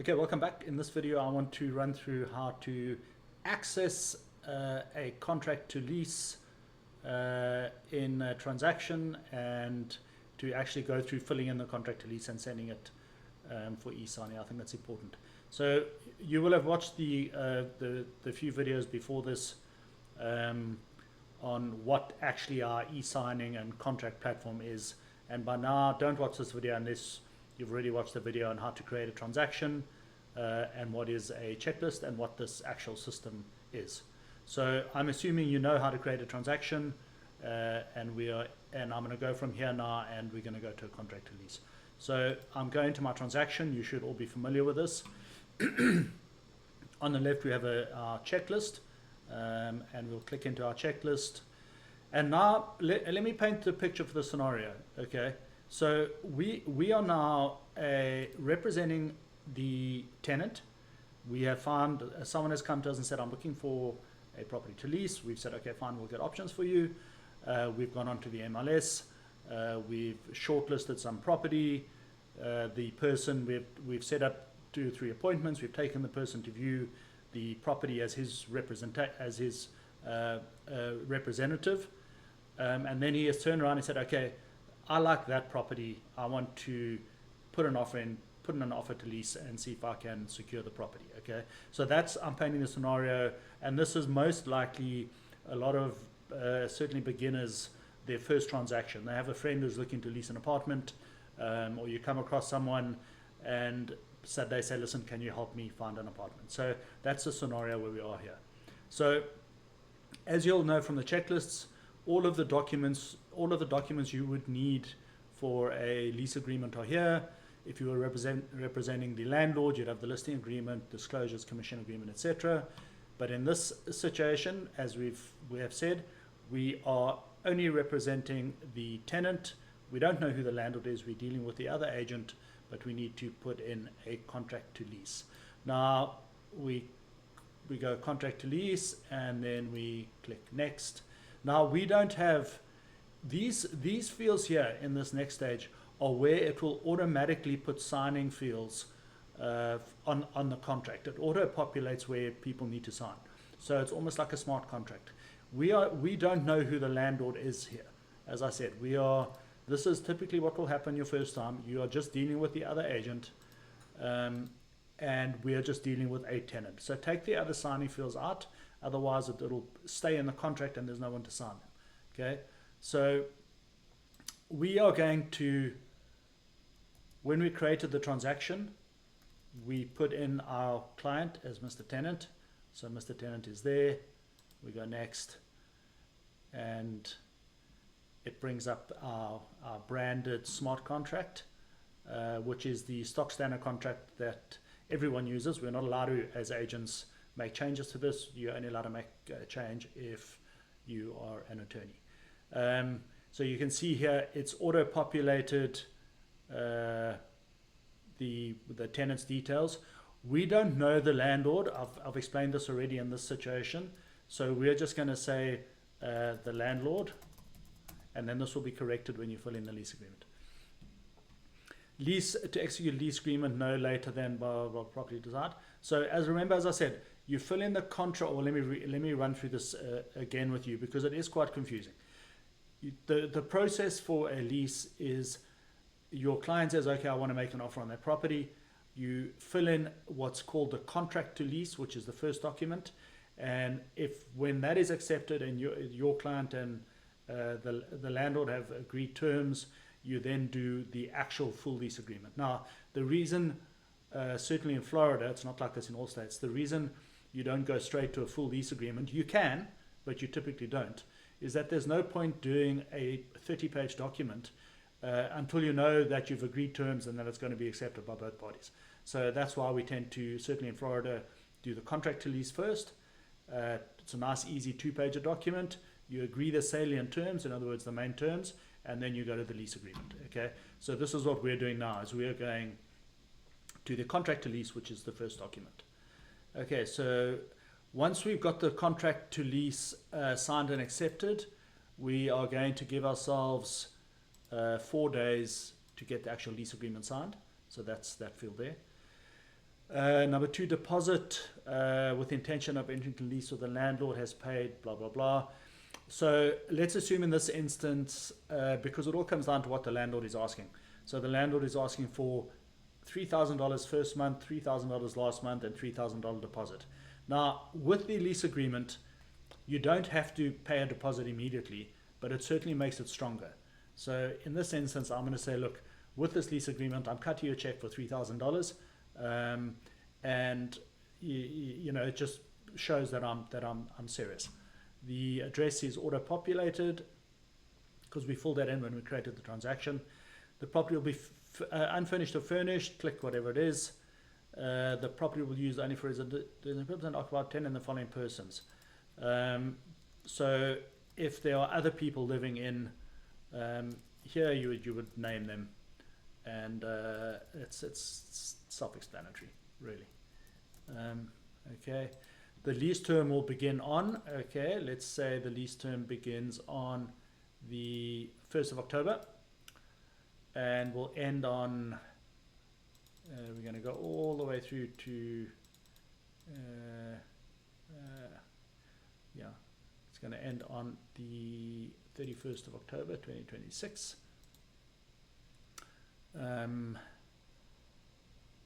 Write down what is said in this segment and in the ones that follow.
Okay, welcome back. In this video, I want to run through how to access a contract to lease in a transaction and to actually go through filling in the contract to lease and sending it for e-signing. I think that's important. So you will have watched the few videos before this on what actually our e-signing and contract platform is. And by now, don't watch this video unless you've already watched the video on how to create a transaction and what is a checklist and what this actual system is. So I'm assuming you know how to create a transaction, and I'm going to go from here now, and we're going to go to a contract to lease. So I'm going to my transaction. You should all be familiar with this. On the left, we have our checklist, and we'll click into our checklist. And now let me paint the picture for the scenario. Okay, so we are now representing the tenant. We have found someone has come to us and said, I'm looking for a property to lease. We've said, okay, fine, we'll get options for you. We've gone on to the MLS. We've shortlisted some property. The person, we've set up 2 or 3 appointments. We've taken the person to view the property as his representative. And then he has turned around and said, okay, I like that property. I want to put in an offer to lease and see if I can secure the property. Okay, so I'm painting the scenario, and this is most likely a lot of certainly beginners, their first transaction. They have a friend who's looking to lease an apartment, or you come across someone and they say, listen, can you help me find an apartment? So that's the scenario where we are here. So as you'll know from the checklists, all of the documents you would need for a lease agreement are here. If you were representing the landlord, you'd have the listing agreement, disclosures, commission agreement, etc. But in this situation, as we have said, we are only representing the tenant. We don't know who the landlord is. We're dealing with the other agent, but we need to put in a contract to lease. Now we go contract to lease, and then we click next. Now we don't have these fields here in this next stage are where it will automatically put signing fields on the contract. It auto populates where people need to sign. So it's almost like a smart contract. We don't know who the landlord is here. As I said, this is typically what will happen your first time. You are just dealing with the other agent, and we are just dealing with a tenant. So take the other signing fields out, otherwise it'll stay in the contract and there's no one to sign them. Okay, so we are going to, when we created the transaction, we put in our client as Mr. Tenant. So Mr. Tenant is there. We go next, and it brings up our branded smart contract, which is the stock standard contract that everyone uses. We're not allowed to, as agents, make changes to this. You're only allowed to make a change if you are an attorney. So you can see here it's auto-populated the tenant's details. We don't know the landlord. I've explained this already in this situation. So we're just going to say the landlord, and then this will be corrected when you fill in the lease agreement. Lease to execute lease agreement no later than properly desired. So remember, as I said, you fill in the contract. Or let me run through this again with you, because it is quite confusing. The process for a lease is your client says, okay, I want to make an offer on that property. You fill in what's called the contract to lease, which is the first document. And when that is accepted and your client and the landlord have agreed terms, you then do the actual full lease agreement. Now, the reason, certainly in Florida, it's not like this in all states, the reason you don't go straight to a full lease agreement, you can, but you typically don't, is that there's no point doing a 30-page document until you know that you've agreed terms and that it's going to be accepted by both parties. So that's why we tend to, certainly in Florida, do the contract to lease first. It's a nice, easy 2-page document. You agree the salient terms, in other words, the main terms, and then you go to the lease agreement. Okay, so this is what we're doing now, is we're going to the contract to lease, which is the first document. Okay, so once we've got the contract to lease signed and accepted, we are going to give ourselves 4 days to get the actual lease agreement signed. So that's that field there. Number 2, deposit with intention of entering into lease with the landlord has paid, blah, blah, blah. So let's assume in this instance, because it all comes down to what the landlord is asking. So the landlord is asking for $3,000 first month, $3,000 last month, and $3,000 deposit. Now, with the lease agreement, you don't have to pay a deposit immediately, but it certainly makes it stronger. So in this instance, I'm going to say, look, with this lease agreement, I'm cutting you a check for $3,000, and you know, it just shows that I'm serious. The address is auto-populated because we filled that in when we created the transaction. The property will be unfurnished or furnished. Click whatever it is. The property will be used only for residents and occupied 10 in the following persons. So if there are other people living in here, you would name them, and it's self-explanatory, really. Okay. The lease term will begin on, okay, let's say the lease term begins on the 1st of October and will end on, we're going to go all the way through to, yeah, it's going to end on the 31st of October 2026.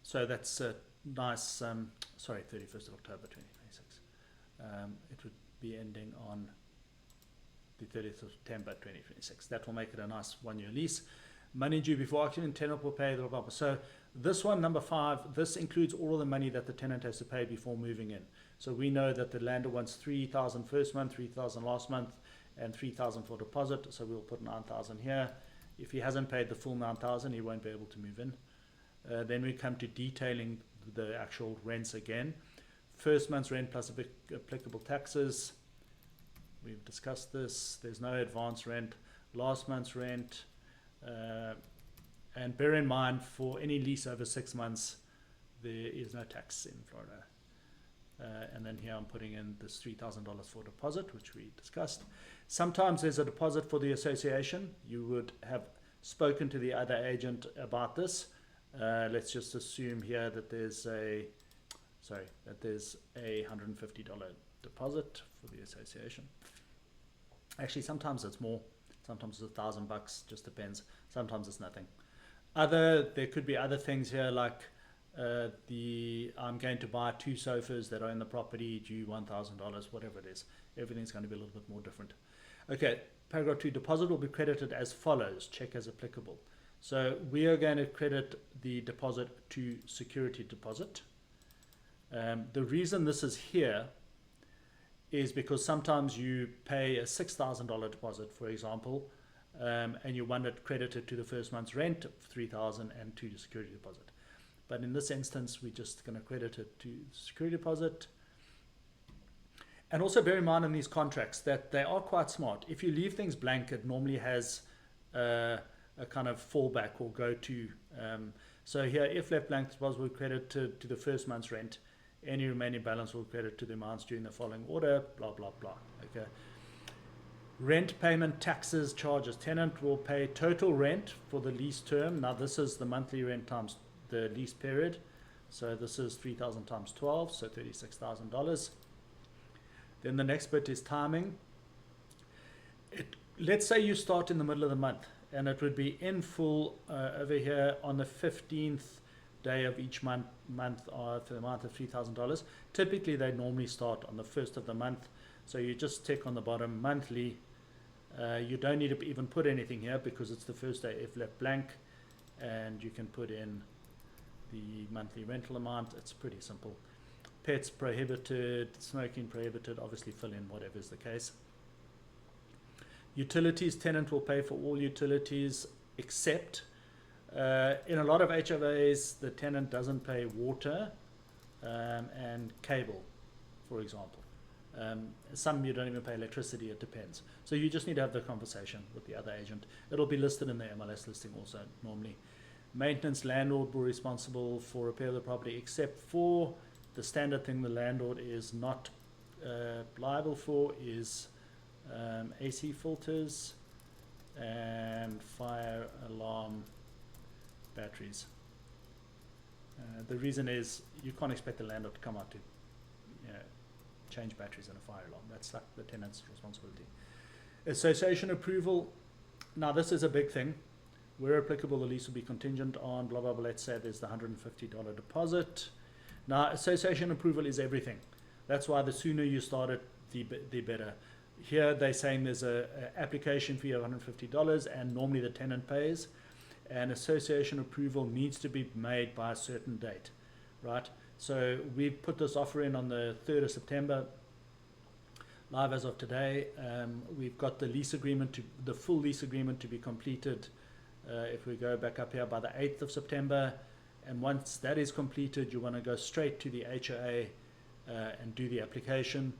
So that's a nice, sorry, 31st of October 2026. It would be ending on the 30th of September 2026. That will make it a nice one-year lease. Money due before occupancy, tenant will pay, blah, blah, blah. So this one, number 5, this includes all of the money that the tenant has to pay before moving in. So we know that the landlord wants $3,000 first month, $3,000 last month, and $3,000 for deposit. So we'll put $9,000 here. If he hasn't paid the full $9,000, he won't be able to move in. Then we come to detailing the actual rents again. First month's rent plus applicable taxes. We've discussed this. There's no advance rent. Last month's rent. And bear in mind, for any lease over 6 months, there is no tax in Florida. And then here I'm putting in this $3,000 for deposit, which we discussed. Sometimes there's a deposit for the association. You would have spoken to the other agent about this. Let's just assume here that there's a $150 deposit for the association. Actually, sometimes it's more. Sometimes it's $1,000, just depends. Sometimes it's nothing. There could be other things here, like I'm going to buy 2 sofas that are in the property, due $1,000, whatever it is. Everything's going to be a little bit more different. Okay, paragraph 2, deposit will be credited as follows, check as applicable. So we are going to credit the deposit to security deposit. The reason this is here is because sometimes you pay a $6,000 deposit, for example, and you want it credited to the first month's rent of $3,000 and to the security deposit. But in this instance, we're just going to credit it to security deposit. And also bear in mind in these contracts that they are quite smart. If you leave things blank, it normally has a kind of fallback or go-to. So here, if left blank, deposit will credit to the first month's rent. Any remaining balance will credit to the amounts due in the following order, blah, blah, blah. Okay. Rent payment, taxes, charges. Tenant will pay total rent for the lease term. Now, this is the monthly rent times the lease period. So this is 3,000 times 12, so $36,000. Then the next bit is timing. Let's say you start in the middle of the month, and it would be in full over here on the 15th day of each month for the amount of $3,000. Typically, they normally start on the 1st of the month. So you just tick on the bottom, monthly. You don't need to even put anything here because it's the first day if left blank. And you can put in the monthly rental amount. It's pretty simple. Pets prohibited, smoking prohibited, obviously fill in whatever is the case. Utilities, tenant will pay for all utilities except in a lot of HOAs, the tenant doesn't pay water and cable, for example. Some you don't even pay electricity, it depends. So you just need to have the conversation with the other agent. It'll be listed in the MLS listing also normally. Maintenance, landlord will be responsible for repair of the property except for the standard thing the landlord is not liable for is AC filters and fire alarm batteries. The reason is you can't expect the landlord to come out to, you know, change batteries in a fire alarm. That's like the tenant's responsibility. Association approval. Now this is a big thing. Where applicable, the lease will be contingent on blah blah blah. Let's say there's the $150 deposit. Now association approval is everything. That's why the sooner you start it, the better. Here they're saying there's a application fee of $150 and normally the tenant pays, and association approval needs to be made by a certain date, right? So we've put this offer in on the 3rd of September, live as of today. We've got the lease agreement, the full lease agreement to be completed, if we go back up here, by the 8th of September. And once that is completed, you want to go straight to the HOA and do the application.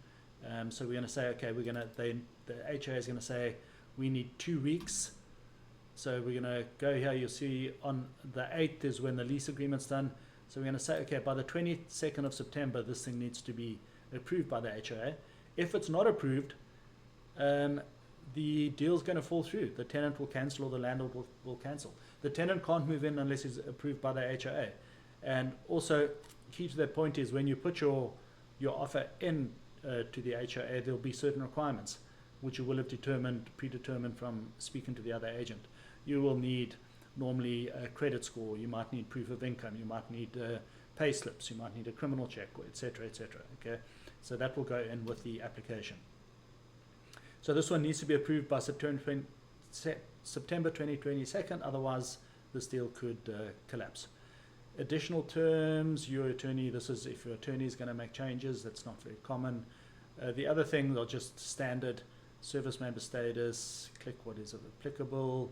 So we're going to say, okay, the HOA is going to say we need 2 weeks. So we're going to go here. You'll see on the 8th is when the lease agreement's done. So we're going to say, okay, by the 22nd of September, this thing needs to be approved by the HOA. If it's not approved, the deal's going to fall through. The tenant will cancel or the landlord will cancel. The tenant can't move in unless it's approved by the HOA. And also, key to that point is when you put your offer in to the HOA, there'll be certain requirements which you will have predetermined from speaking to the other agent. You will need normally a credit score, you might need proof of income, you might need pay slips, you might need a criminal check, etc., etc. Okay, so that will go in with the application. So this one needs to be approved by September 2022, otherwise this deal could collapse. Additional terms, your attorney, this is if your attorney is going to make changes, that's not very common. The other things are just standard: service member status, click what is applicable.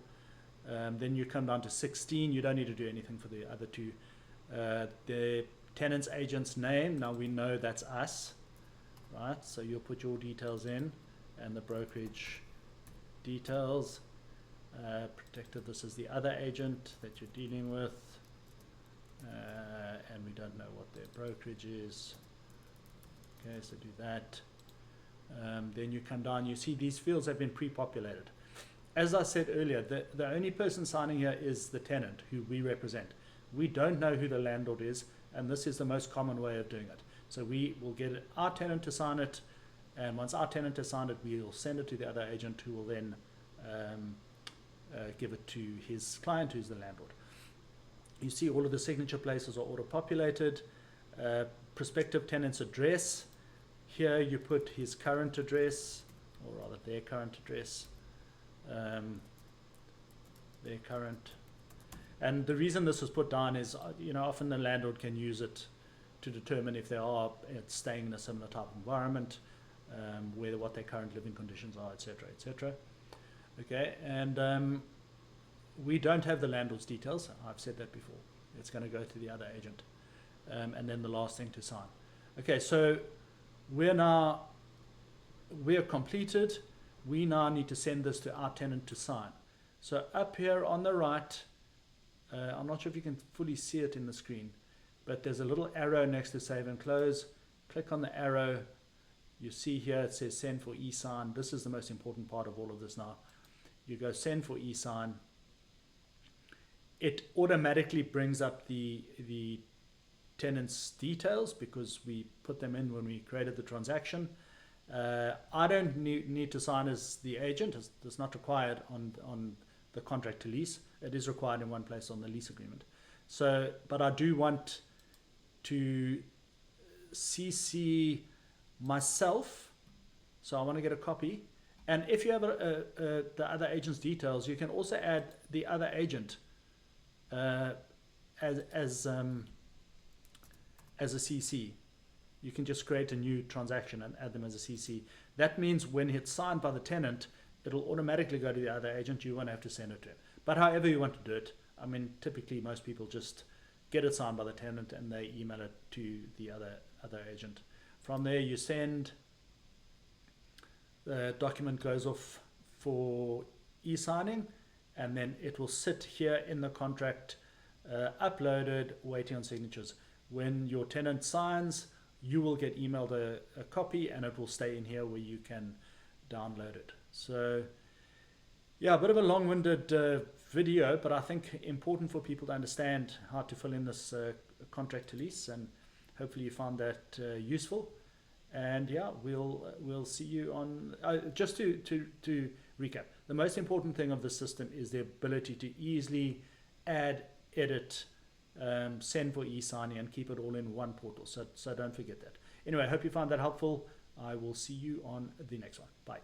Then you come down to 16, you don't need to do anything for the other two. The tenant's agent's name, now we know that's us, right? So you'll put your details in and the brokerage details. Protected, this is the other agent that you're dealing with. And we don't know what their brokerage is. Okay, so do that. Then you come down, you see these fields have been pre-populated. As I said earlier, the only person signing here is the tenant who we represent. We don't know who the landlord is, and this is the most common way of doing it. So we will get our tenant to sign it, and once our tenant has signed it, we will send it to the other agent who will then give it to his client, who's the landlord. You see all of the signature places are auto-populated. Prospective tenant's address. Here you put his current address, or rather their current address. Their current. And the reason this was put down is, you know, often the landlord can use it to determine if they are staying in a similar type of environment, what their current living conditions are, etc., etc. Okay, and we don't have the landlord's details. I've said that before. It's going to go to the other agent. And then the last thing to sign. Okay, so we're completed. We now need to send this to our tenant to sign. So up here on the right, I'm not sure if you can fully see it in the screen, but there's a little arrow next to save and close. Click on the arrow. You see here it says send for e-sign. This is the most important part of all of this now. You go send for e-sign. It automatically brings up the tenant's details because we put them in when we created the transaction. I don't need to sign as the agent. It's not required on the contract to lease. It is required in one place on the lease agreement. So, but I do want to CC myself. So I want to get a copy. And if you have the other agent's details, you can also add the other agent as a CC. You can just create a new transaction and add them as a CC. That means when it's signed by the tenant, it'll automatically go to the other agent. You won't have to send it to him. But however you want to do it, I mean, typically most people just get it signed by the tenant and they email it to the other agent. From there, you send. The document goes off for e-signing, and then it will sit here in the contract, uploaded, waiting on signatures. When your tenant signs, you will get emailed a copy, and it will stay in here where you can download it. So yeah, a bit of a long-winded video, but I think important for people to understand how to fill in this contract to lease, and hopefully you found that useful. And yeah, we'll see you on. Just to recap, the most important thing of the system is the ability to easily add, edit, send for e-signing, and keep it all in one portal. So don't forget that. Anyway, I hope you found that helpful. I will see you on the next one. Bye.